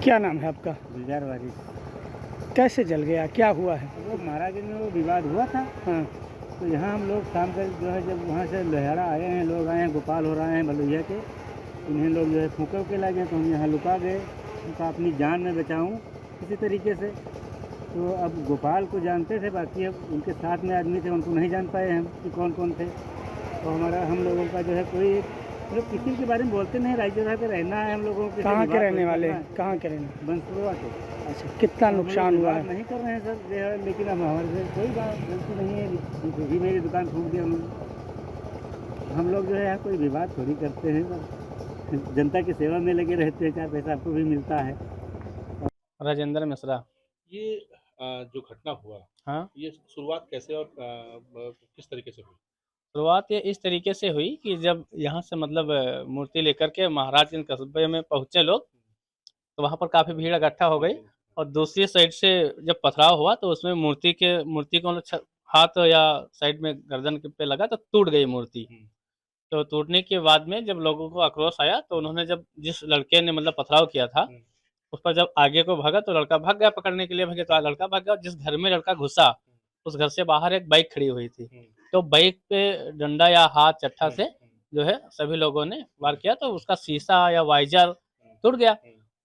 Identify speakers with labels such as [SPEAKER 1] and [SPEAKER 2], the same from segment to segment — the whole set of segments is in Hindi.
[SPEAKER 1] क्या नाम है आपका?
[SPEAKER 2] गुलजार वारिस।
[SPEAKER 1] कैसे जल गया, क्या हुआ है?
[SPEAKER 2] वो महाराजगंज में वो विवाद हुआ था,
[SPEAKER 1] हाँ।
[SPEAKER 2] तो यहाँ हम लोग शाम कर जो है जब वहाँ से लहरा आए हैं, लोग आए हैं, गोपाल हो रहे हैं बलुइया के, इन्हें लोग जो है फूँक के लगे, तो हम यहाँ लुका गए। उनका अपनी जान में बचाऊँ किसी तरीके से। तो अब गोपाल को जानते थे, बाकी अब उनके साथ में आदमी थे, उनको नहीं जान पाए हम कि कौन कौन थे। तो हम लोगों का जो है कोई मतलब किसी के बारे में बोलते नहीं, राज्य पे रहना है हम लोगों को।
[SPEAKER 1] कहाँ के रहने वाले हैं? कहाँ के रहने?
[SPEAKER 2] बंसपुरवा के।
[SPEAKER 1] अच्छा, कितना नुकसान हुआ है?
[SPEAKER 2] नहीं कर रहे हैं सर जो है, लेकिन अब हमारे से कोई बात गलती नहीं है भी, मेरी दुकान फूँक दिया उन्होंने। हम लोग जो है यहाँ कोई विवाद थोड़ी करते हैं सर, जनता की सेवा में लगे रहते हैं, 4 पैसा आपको भी मिलता है।
[SPEAKER 3] राजेंद्र मिश्रा।
[SPEAKER 4] ये जो घटना हुआ,
[SPEAKER 3] हाँ,
[SPEAKER 4] ये शुरुआत कैसे और किस तरीके से हुई?
[SPEAKER 3] शुरुआत ये इस तरीके से हुई कि जब यहाँ से मतलब मूर्ति लेकर के महाराजगंज कस्बे में पहुँचे लोग, तो वहाँ पर काफ़ी भीड़ इकट्ठा हो गई और दूसरी साइड से जब पथराव हुआ तो उसमें मूर्ति को हाथ या साइड में गर्दन पे लगा तो टूट गई मूर्ति। तो टूटने के बाद में जब लोगों को आक्रोश आया तो उन्होंने जब जिस लड़के ने मतलब पथराव किया था उस पर जब आगे को भागा तो लड़का भाग गया, पकड़ने के लिए भागे तो लड़का भाग गया। जिस घर में लड़का घुसा उस घर से बाहर एक बाइक खड़ी हुई थी, तो बाइक पे डंडा या हाथ चट्टा से जो है सभी लोगों ने वार किया तो उसका शीशा या वाइजर टूट गया।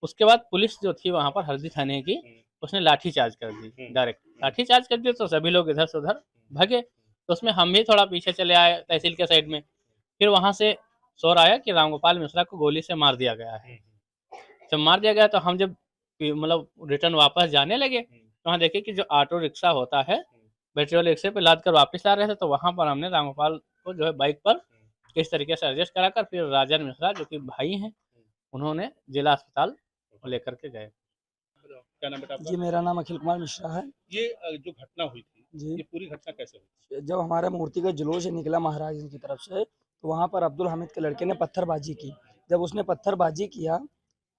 [SPEAKER 3] उसके बाद पुलिस जो थी वहाँ पर हरदी थाने की, उसने लाठी चार्ज कर दी, डायरेक्ट लाठी चार्ज कर दी। तो सभी लोग इधर से उधर भागे, तो उसमें हम भी थोड़ा पीछे चले आए तहसील के साइड में। फिर वहाँ से शोर आया कि रामगोपाल मिश्रा को गोली से मार दिया गया है। जब मार दिया गया तो हम जब मतलब रिटर्न वापस जाने लगे तो वहाँ देखे कि जो ऑटो रिक्शा होता है बैटरी वाले रिक्शे पे लाद कर वापस ला रहे थे, तो वहाँ पर हमने रामगोपाल को जो है बाइक पर किस तरीके से एडजस्ट कराकर फिर राजन मिश्रा जो कि भाई हैं उन्होंने जिला अस्पताल लेकर के गए।
[SPEAKER 4] क्या नाम बेटा आपका?
[SPEAKER 5] जी, मेरा नाम अखिल कुमार मिश्रा है।
[SPEAKER 4] ये जो घटना हुई थी,
[SPEAKER 5] जी,
[SPEAKER 4] ये पूरी घटना कैसे हुई?
[SPEAKER 5] जब हमारा मूर्ति का जुलूस निकला महाराज की तरफ से, तो वहाँ पर अब्दुल हामिद के लड़के ने पत्थरबाजी की। जब उसने पत्थरबाजी किया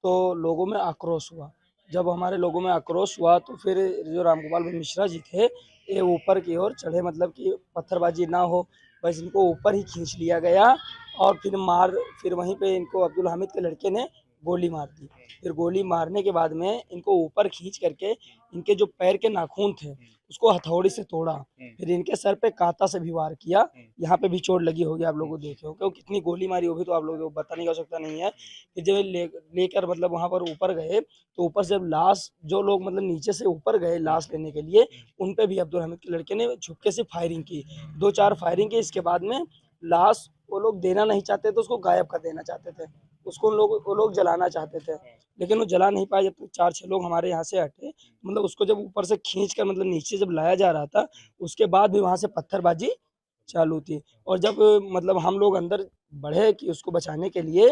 [SPEAKER 5] तो लोगों में आक्रोश हुआ। जब हमारे लोगों में आक्रोश हुआ तो फिर जो रामगोपाल मिश्रा जी थे, ये ऊपर की ओर चढ़े, मतलब कि पत्थरबाजी ना हो, बस इनको ऊपर ही खींच लिया गया और फिर वहीं पे इनको अब्दुल हामिद के लड़के ने गोली मार दी। फिर गोली मारने के बाद में इनको ऊपर खींच करके इनके जो पैर के नाखून थे उसको हथौड़ी से तोड़ा। फिर इनके सर पे कांटा से भी वार किया। यहाँ पे भी चोट लगी होगी, आप लोगों को देखे हो क्योंकि कितनी गोली मारी होगी तो आप लोगों को बताने की आवश्यकता नहीं है। फिर जब लेकर मतलब वहाँ पर ऊपर गए तो ऊपर से जब लाश, जो लोग मतलब नीचे से ऊपर गए लाश लेने के लिए, उन पे भी अब्दुल हामिद के लड़के ने झुक्के से फायरिंग की, 2-4 फायरिंग की। इसके बाद में लाश वो लोग देना नहीं चाहते थे, उसको गायब कर देना चाहते थे, उसको वो लोग जलाना चाहते थे, लेकिन वो जला नहीं पाए। जब तक 4-6 लोग हमारे यहाँ से हटे, मतलब उसको जब ऊपर से खींच कर मतलब नीचे जब लाया जा रहा था, उसके बाद भी वहाँ से पत्थरबाजी चालू थी। और जब मतलब हम लोग अंदर बढ़े कि उसको बचाने के लिए,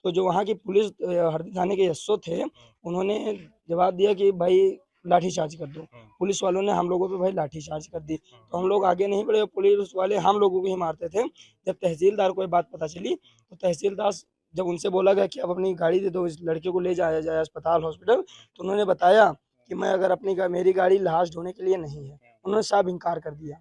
[SPEAKER 5] तो जो वहाँ की पुलिस हरदी थाने के एसओ थे, उन्होंने जवाब दिया कि भाई लाठी चार्ज कर दो। पुलिस वालों ने हम लोगों पे भाई लाठी चार्ज कर दी, तो हम लोग आगे नहीं बढ़े, पुलिस वाले हम लोगों को ही मारते थे। जब तहसीलदार को ये बात पता चली तो तहसीलदार जब उनसे बोला गया कि आप अपनी गाड़ी दे दो, इस लड़के को ले जाया जाए अस्पताल हॉस्पिटल, तो उन्होंने बताया कि मैं अगर मेरी गाड़ी लाश ढोने के लिए नहीं है। उन्होंने साफ इनकार कर दिया।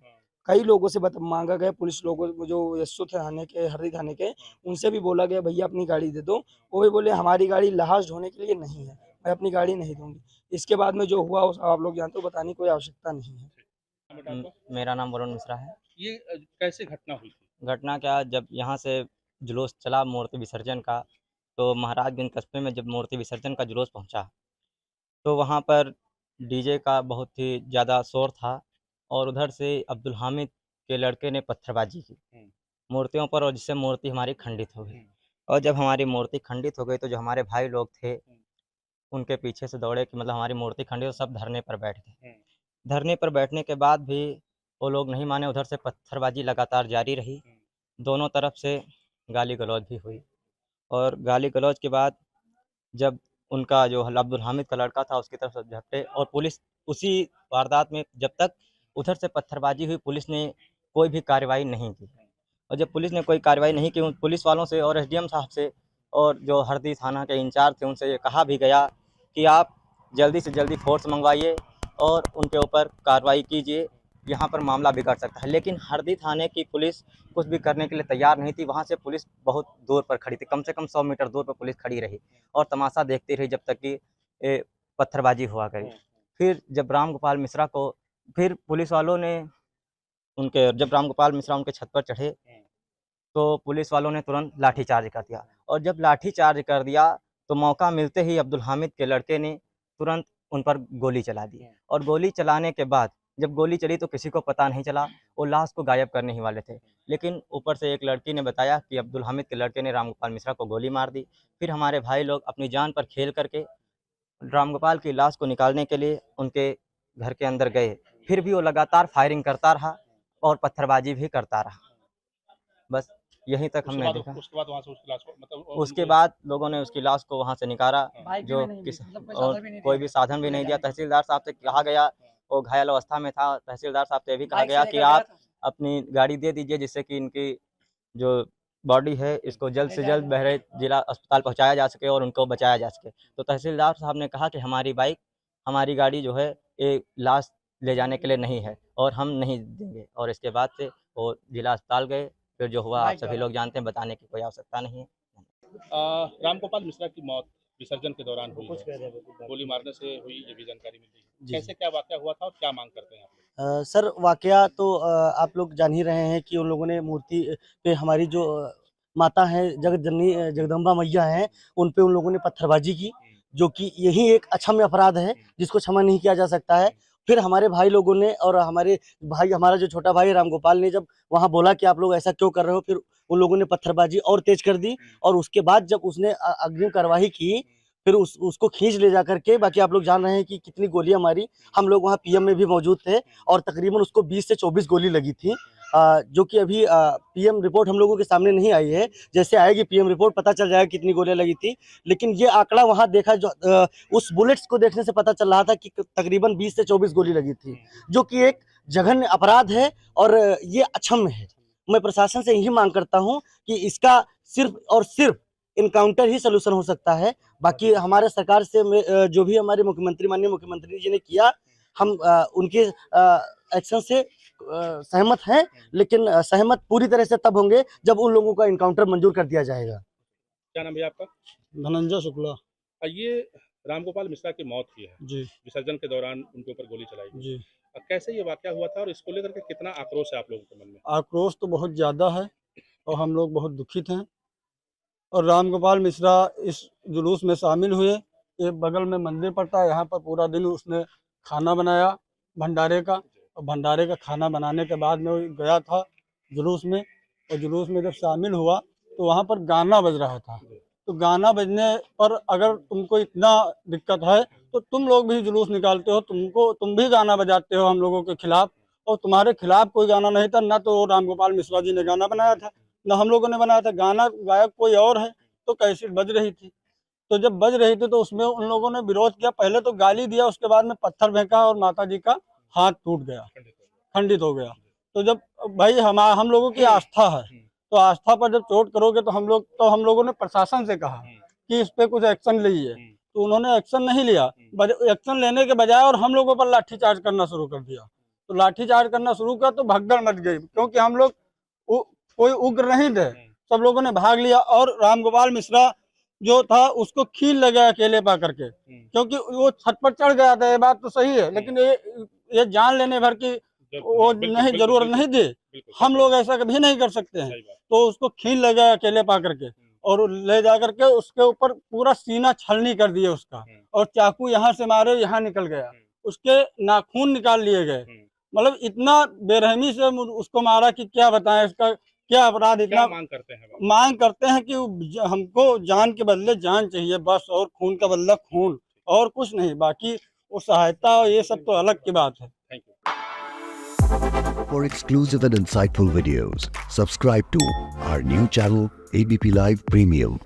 [SPEAKER 5] कई लोगों से मांगा गया, पुलिस लोगों जो एसओ थाने के, हरदी थाने के, उनसे भी बोला गया भैया अपनी गाड़ी दे दो। वो भी बोले हमारी गाड़ी लाश ढोने के लिए नहीं है, मैं अपनी गाड़ी नहीं दूंगी। इसके बाद में जो हुआ आप लोग जानते हो, बताने की कोई आवश्यकता नहीं है।
[SPEAKER 6] मेरा नाम वरुण मिश्रा है।
[SPEAKER 4] ये कैसे घटना हुई थी?
[SPEAKER 6] घटना क्या, जब यहाँ से जुलूस चला मूर्ति विसर्जन का, तो महाराजगंज कस्बे में जब मूर्ति विसर्जन का जुलूस पहुँचा तो वहाँ पर डीजे का बहुत ही ज़्यादा शोर था और उधर से अब्दुल हामिद के लड़के ने पत्थरबाजी की मूर्तियों पर, और जिससे मूर्ति हमारी खंडित हो गई। और जब हमारी मूर्ति खंडित हो गई तो जो हमारे भाई लोग थे उनके पीछे से दौड़े कि मतलब हमारी मूर्ति खंडित हो, सब धरने पर बैठ गए। धरने पर बैठने के बाद भी वो लोग नहीं माने, उधर से पत्थरबाजी लगातार जारी रही। दोनों तरफ से गाली गलौज भी हुई और गाली गलौज के बाद जब उनका जो अब्दुल हामिद का लड़का था उसकी तरफ से झपटे, और पुलिस उसी वारदात में जब तक उधर से पत्थरबाजी हुई पुलिस ने कोई भी कार्रवाई नहीं की। और जब पुलिस ने कोई कार्रवाई नहीं की, उन पुलिस वालों से और एसडीएम साहब से और जो हरदी थाना के इंचार्ज थे उनसे ये कहा भी गया कि आप जल्दी से जल्दी फोर्स मंगवाइए और उनके ऊपर कार्रवाई कीजिए, यहाँ पर मामला बिगड़ सकता है। लेकिन हरदी थाने की पुलिस कुछ भी करने के लिए तैयार नहीं थी। वहाँ से पुलिस बहुत दूर पर खड़ी थी, कम से कम 100 मीटर दूर पर पुलिस खड़ी रही और तमाशा देखती रही जब तक कि पत्थरबाजी हुआ करी। फिर जब राम गोपाल मिश्रा को फिर पुलिस वालों ने जब राम गोपाल मिश्रा उनके छत पर चढ़े तो पुलिस वालों ने तुरंत लाठीचार्ज कर दिया, और जब लाठीचार्ज कर दिया तो मौका मिलते ही अब्दुल हामिद के लड़के ने तुरंत उन पर गोली चला दी। और गोली चलाने के बाद जब गोली चली तो किसी को पता नहीं चला, वो लाश को गायब करने ही वाले थे, लेकिन ऊपर से एक लड़की ने बताया कि अब्दुल हामिद के लड़के ने राम गोपाल मिश्रा को गोली मार दी। फिर हमारे भाई लोग अपनी जान पर खेल करके राम गोपाल की लाश को निकालने के लिए उनके घर के अंदर गए, फिर भी वो लगातार फायरिंग करता रहा और पत्थरबाजी भी करता रहा। बस यहीं तक हमने देखा।
[SPEAKER 4] उसके बाद वहाँ से उसकी लाश को मतलब
[SPEAKER 6] उसके बाद लोगों ने उसकी लाश को वहाँ से निकाला, जो और कोई भी साधन भी नहीं दिया। तहसीलदार साहब से कहा गया, वो घायल अवस्था में था, तहसीलदार साहब से भी कहा गया कि आप अपनी गाड़ी दे दीजिए जिससे कि इनकी जो बॉडी है इसको जल्द से जल्द बहराइच जिला अस्पताल पहुंचाया जा सके और उनको बचाया जा सके। तो तहसीलदार साहब ने कहा कि हमारी गाड़ी जो है ये लाश ले जाने के लिए नहीं है और हम नहीं देंगे, और इसके बाद से वो जिला अस्पताल गए। फिर जो हुआ आप सभी लोग जानते हैं, बताने की कोई आवश्यकता नहीं है।
[SPEAKER 4] राम गोपाल मिश्रा की मौत विसर्जन के दौरान हुई है, गोली मारने से हुई, ये भी जानकारी मिल रही है। कैसे क्या वाकया हुआ था और क्या मांग करते हैं आप?
[SPEAKER 7] सर वाकया तो आप लोग जान ही रहे हैं कि उन लोगों ने मूर्ति पे हमारी जो माता है जगत जननी जगदम्बा मैया हैं, उन पे उन लोगों ने पत्थरबाजी की, जो कि यही एक अक्षम्य अपराध है जिसको क्षमा नहीं किया जा सकता है। फिर हमारे भाई लोगों ने और हमारा जो छोटा भाई रामगोपाल ने जब वहाँ बोला कि आप लोग ऐसा क्यों कर रहे हो, फिर उन लोगों ने पत्थरबाजी और तेज कर दी, और उसके बाद जब उसने अग्रिम कार्रवाई की फिर उसको खींच ले जा करके, बाकी आप लोग जान रहे हैं कि कितनी गोलियां मारी। हम लोग वहाँ पीएम में भी मौजूद थे और तकरीबन उसको 20 से 24 गोली लगी थी, जो कि अभी पीएम रिपोर्ट हम लोगों के सामने नहीं आई है। जैसे आएगी पीएम रिपोर्ट पता चल जाएगा कितनी गोलियां लगी थी, लेकिन ये आंकड़ा वहाँ देखा जो उस बुलेट्स को देखने से पता चल रहा था कि तकरीबन 20 से 24 गोली लगी थी, जो कि एक जघन्य अपराध है और ये अक्षम्य है। मैं प्रशासन से यही मांग करता हूँ कि इसका सिर्फ और सिर्फ इनकाउंटर ही सोल्यूशन हो सकता है। बाकी हमारे सरकार से जो भी हमारे माननीय मुख्यमंत्री जी ने किया, हम उनके एक्शन से सहमत हैं, लेकिन सहमत पूरी तरह से तब होंगे जब उन लोगों का इनकाउंटर मंजूर कर दिया जाएगा।
[SPEAKER 4] क्या नाम है आपका?
[SPEAKER 7] धनंजय शुक्ला
[SPEAKER 4] ये रामगोपाल मिश्रा की मौत हुई है
[SPEAKER 7] जी।
[SPEAKER 4] विसर्जन के दौरान उनके ऊपर गोली चलाई गई।
[SPEAKER 7] जी,
[SPEAKER 4] कैसे ये वाकया हुआ था और इसको लेकर के कितना आक्रोश है आप लोगों के मन में?
[SPEAKER 8] आक्रोश तो बहुत ज़्यादा है और हम लोग बहुत दुखित हैं। और रामगोपाल मिश्रा इस जुलूस में शामिल हुए। ये बगल में मंदिर पड़ता है, यहाँ पर पूरा दिन उसने खाना बनाया भंडारे का, और भंडारे का खाना बनाने के बाद में वो गया था जुलूस में, और जुलूस में जब शामिल हुआ तो वहाँ पर गाना बज रहा था। तो गाना बजने पर अगर तुमको इतना दिक्कत है तो तुम लोग भी जुलूस निकालते हो, तुम भी गाना बजाते हो हम लोगों के खिलाफ, और तुम्हारे खिलाफ कोई गाना नहीं था। ना तो रामगोपाल मिश्रा जी ने गाना बनाया था, ना हम लोगों ने बनाया था। गाना गायक कोई और है, तो कैसेट बज रही थी। तो जब बज रही थी तो उसमें उन लोगों ने विरोध किया, पहले तो गाली दिया, उसके बाद में पत्थर फेंका और माता जी का हाथ टूट गया, खंडित हो गया। तो जब भाई हम लोगों की आस्था है, तो आस्था पर जब चोट करोगे तो हम लोगों ने प्रशासन से कहा कि इस पे कुछ एक्शन लीजिए, तो उन्होंने एक्शन नहीं लिया। एक्शन लेने के बजाय और हम लोगों पर लाठीचार्ज करना शुरू कर दिया। तो लाठीचार्ज करना शुरू किया तो भगदड़ मच गई, क्योंकि हम लोग कोई उग्र नहीं थे, सब लोगों ने भाग लिया। और रामगोपाल मिश्रा जो था उसको खींच ले गया अकेले पा करके, क्योंकि वो छत पर चढ़ गया था। ये बात तो सही है, लेकिन ये जान लेने भर की वो नहीं जरूरत नहीं थी। हम लोग ऐसा कभी नहीं कर सकते हैं। तो उसको खींच ले गया अकेले पा करके और ले जा करके उसके ऊपर पूरा सीना छलनी कर दिया उसका, और चाकू यहाँ से मारे यहाँ निकल गया, उसके नाखून निकाल लिए गए। मतलब इतना बेरहमी से उसको मारा कि क्या बताएं, इसका क्या अपराध। इतना मांग करते हैं कि हमको जान के बदले जान चाहिए बस, और खून का बदला खून, और कुछ नहीं। बाकी वो सहायता और ये सब तो अलग की बात है।
[SPEAKER 4] Thank you.
[SPEAKER 9] For exclusive and insightful videos, subscribe to our new channel ABP Live Premium.